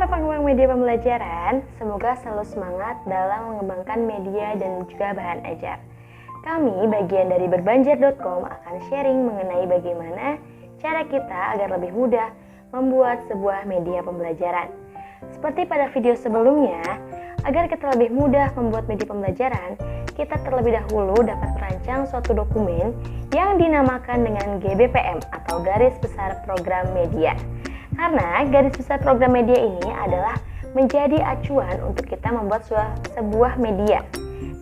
para pengembang media pembelajaran, semoga selalu semangat dalam mengembangkan media dan juga bahan ajar. Kami, bagian dari berbanjar.com, akan sharing mengenai bagaimana cara kita agar lebih mudah membuat sebuah media pembelajaran. Seperti pada video sebelumnya, agar kita lebih mudah membuat media pembelajaran, kita terlebih dahulu dapat merancang suatu dokumen yang dinamakan dengan GBPM atau Garis Besar Program Media. Karena garis besar program media ini adalah menjadi acuan untuk kita membuat sebuah media.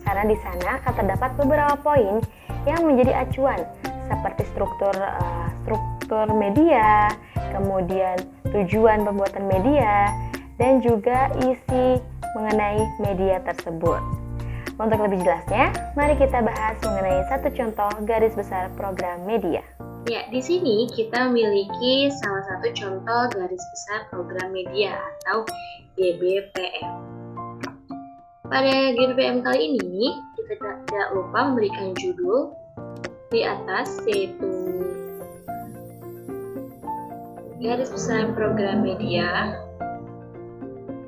Karena di sana akan terdapat beberapa poin yang menjadi acuan seperti struktur media, kemudian tujuan pembuatan media, dan juga isi mengenai media tersebut. Untuk lebih jelasnya, mari kita bahas mengenai satu contoh garis besar program media. Ya, di sini kita memiliki salah satu contoh garis besar program media atau GBPM. Pada GBPM kali ini, kita tidak lupa memberikan judul di atas, yaitu garis besar program media.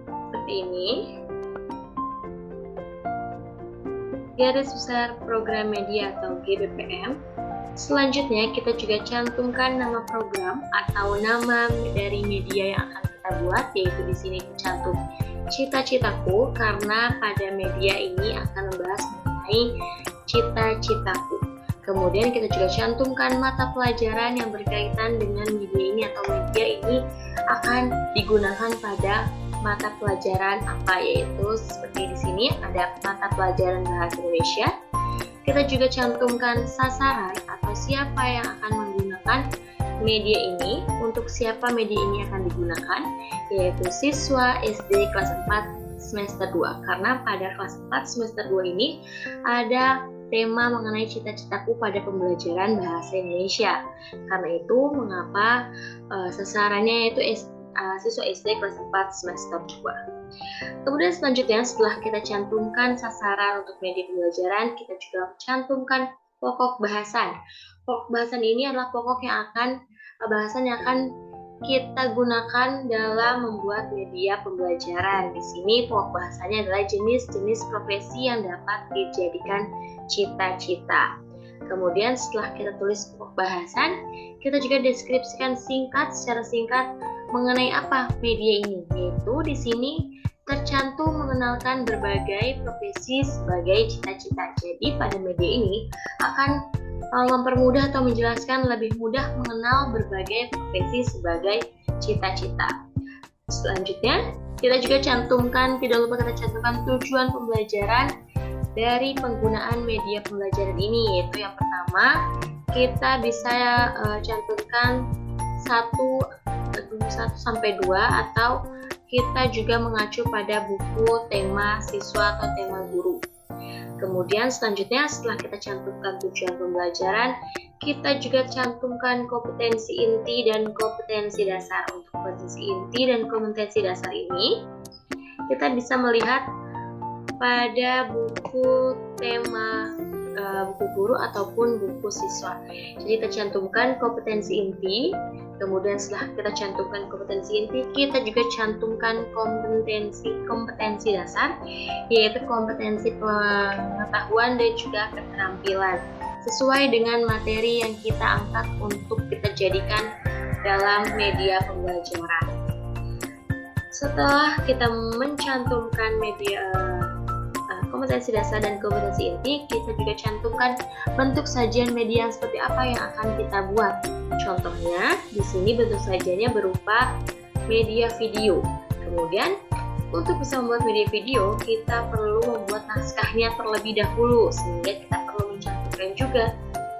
Seperti ini. Garis besar program media atau GBPM. Selanjutnya kita juga cantumkan nama program atau nama dari media yang akan kita buat, yaitu di sini tercantum cita-citaku karena pada media ini akan membahas mengenai cita-citaku. Kemudian kita juga cantumkan mata pelajaran yang berkaitan dengan media ini atau media ini akan digunakan pada mata pelajaran apa, yaitu seperti di sini ada mata pelajaran bahasa Indonesia. Kita juga cantumkan sasaran atau siapa yang akan menggunakan media ini, untuk siapa media ini akan digunakan, yaitu siswa SD kelas 4 semester 2. Karena pada kelas 4 semester 2 ini ada tema mengenai cita-citaku pada pembelajaran bahasa Indonesia. Karena itu mengapa sasarannya yaitu siswa SD kelas 4 semester 2. Kemudian selanjutnya setelah kita cantumkan sasaran untuk media pembelajaran, kita juga cantumkan pokok bahasan. Pokok bahasan ini adalah bahasan yang akan kita gunakan dalam membuat media pembelajaran. Di sini pokok bahasanya adalah jenis-jenis profesi yang dapat dijadikan cita-cita. Kemudian setelah kita tulis pokok bahasan, kita juga deskripsikan secara singkat mengenai apa media ini, yaitu di sini tercantum mengenalkan berbagai profesi sebagai cita-cita. Jadi pada media ini akan mempermudah atau menjelaskan lebih mudah mengenal berbagai profesi sebagai cita-cita. Selanjutnya kita juga tidak lupa kita cantumkan tujuan pembelajaran dari penggunaan media pembelajaran ini, yaitu yang pertama kita bisa cantumkan 1-2 atau kita juga mengacu pada buku tema siswa atau tema guru. Kemudian selanjutnya setelah kita cantumkan tujuan pembelajaran, kita juga cantumkan kompetensi inti dan kompetensi dasar. Untuk kompetensi inti dan kompetensi dasar ini kita bisa melihat pada buku tema buku guru ataupun buku siswa. Jadi kita cantumkan kompetensi inti, kemudian setelah kita cantumkan kompetensi inti, kita juga cantumkan kompetensi dasar, yaitu kompetensi pengetahuan dan juga keterampilan sesuai dengan materi yang kita angkat untuk kita jadikan dalam media pembelajaran. Setelah kita mencantumkan kompetensi dasar dan kompetensi inti, kita juga cantumkan bentuk sajian media yang seperti apa yang akan kita buat. Contohnya, di sini bentuk sajiannya berupa media video. Kemudian, untuk bisa membuat media video, kita perlu membuat naskahnya terlebih dahulu, sehingga kita perlu mencantumkan juga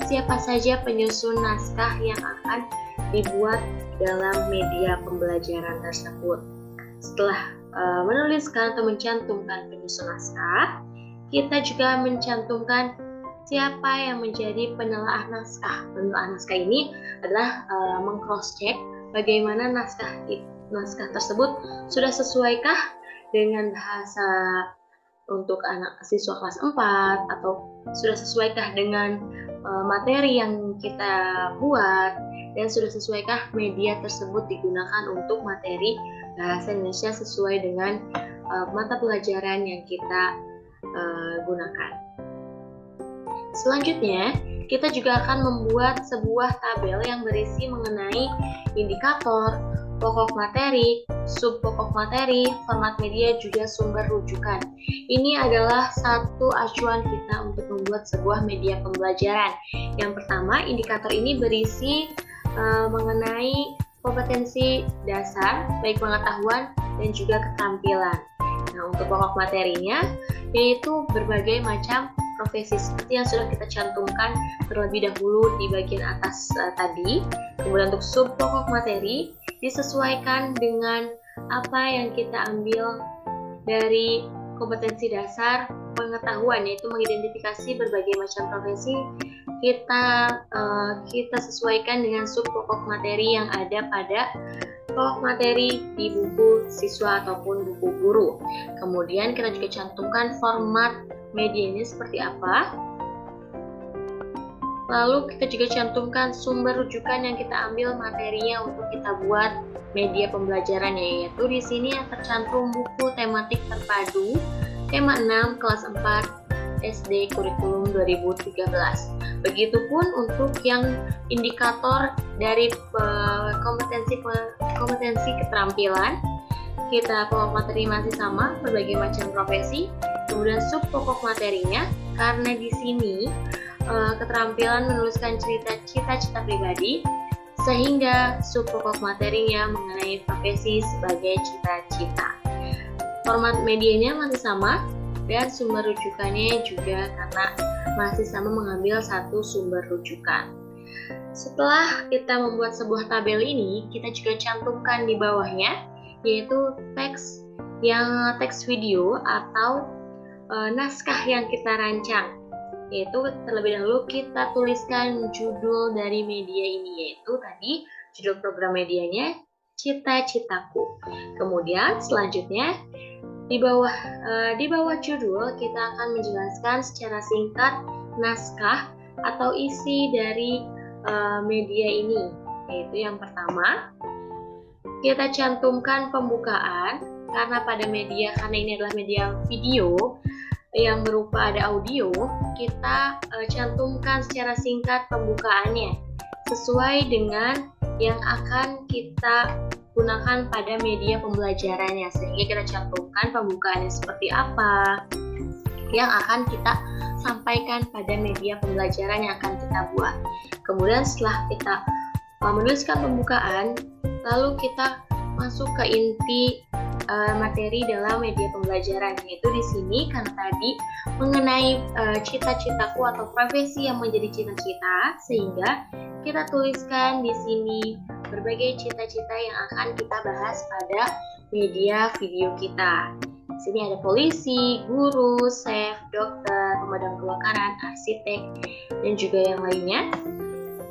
siapa saja penyusun naskah yang akan dibuat dalam media pembelajaran tersebut. Setelah menuliskan atau mencantumkan penyusun naskah, kita juga mencantumkan siapa yang menjadi penelaah naskah. Penelaah naskah ini adalah meng-cross-check bagaimana naskah tersebut sudah sesuaikah dengan bahasa untuk anak siswa kelas 4 atau sudah sesuaikah dengan materi yang kita buat dan sudah sesuaikah media tersebut digunakan untuk materi bahasa Indonesia sesuai dengan mata pelajaran yang kita gunakan. Selanjutnya, kita juga akan membuat sebuah tabel yang berisi mengenai indikator, pokok materi, subpokok materi, format media, juga sumber rujukan. Ini adalah satu acuan kita untuk membuat sebuah media pembelajaran. Yang pertama, indikator ini berisi mengenai kompetensi dasar, baik pengetahuan dan juga keterampilan. Nah, untuk pokok materinya, yaitu berbagai macam profesi seperti yang sudah kita cantumkan terlebih dahulu di bagian atas tadi. Kemudian untuk subpokok materi disesuaikan dengan apa yang kita ambil dari kompetensi dasar pengetahuan, yaitu mengidentifikasi berbagai macam profesi. Kita sesuaikan dengan subpokok materi yang ada pada pokok materi di buku siswa ataupun buku guru. Kemudian kita juga cantumkan format medianya seperti apa. Lalu kita juga cantumkan sumber rujukan yang kita ambil materinya untuk kita buat media pembelajarannya, yaitu di sini yang tercantum buku tematik terpadu tema 6 kelas 4 SD kurikulum 2013. Begitupun untuk yang indikator dari kompetensi keterampilan, kita pokok materi masih sama, berbagai macam profesi. Kemudian sub pokok materinya, karena di sini keterampilan menuliskan cita-cita pribadi, sehingga sub pokok materinya mengenai profesi sebagai cita-cita. Format medianya masih sama, dan sumber rujukannya juga karena masih sama mengambil satu sumber rujukan. Setelah kita membuat sebuah tabel ini, kita juga cantumkan di bawahnya, yaitu teks video atau naskah yang kita rancang. Yaitu terlebih dahulu kita tuliskan judul dari media ini, yaitu tadi judul program medianya Cita-Citaku. Kemudian selanjutnya di bawah judul kita akan menjelaskan secara singkat naskah atau isi dari media ini, yaitu yang pertama kita cantumkan pembukaan, karena pada media, karena ini adalah media video yang berupa ada audio, kita cantumkan secara singkat pembukaannya sesuai dengan yang akan kita gunakan pada media pembelajarannya, sehingga kita cantumkan pembukaannya seperti apa yang akan kita sampaikan pada media pembelajaran yang akan kita buat. Kemudian setelah kita menuliskan pembukaan, lalu kita masuk ke inti materi dalam media pembelajaran, yaitu di sini karena tadi mengenai cita-citaku atau profesi yang menjadi cita-cita, sehingga kita tuliskan di sini berbagai cita-cita yang akan kita bahas pada media video kita. Di sini ada polisi, guru, chef, dokter, pemadam kebakaran, arsitek, dan juga yang lainnya.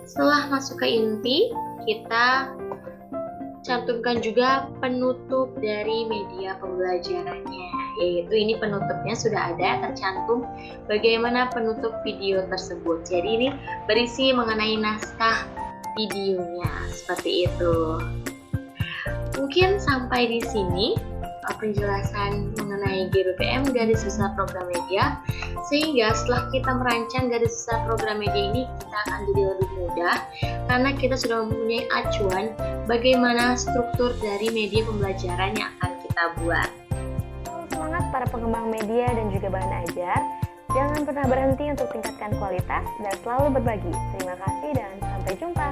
Setelah masuk ke inti, kita cantumkan juga penutup dari media pembelajarannya, yaitu ini penutupnya sudah ada tercantum bagaimana penutup video tersebut. Jadi ini berisi mengenai naskah videonya, seperti itu. Mungkin sampai di sini penjelasan mengenai GBPM, garis besar program media, sehingga setelah kita merancang garis besar program media ini, kita akan jadi lebih mudah karena kita sudah mempunyai acuan bagaimana struktur dari media pembelajaran yang akan kita buat. Semangat para pengembang media dan juga bahan ajar, jangan pernah berhenti untuk tingkatkan kualitas dan selalu berbagi. Terima kasih dan sampai jumpa.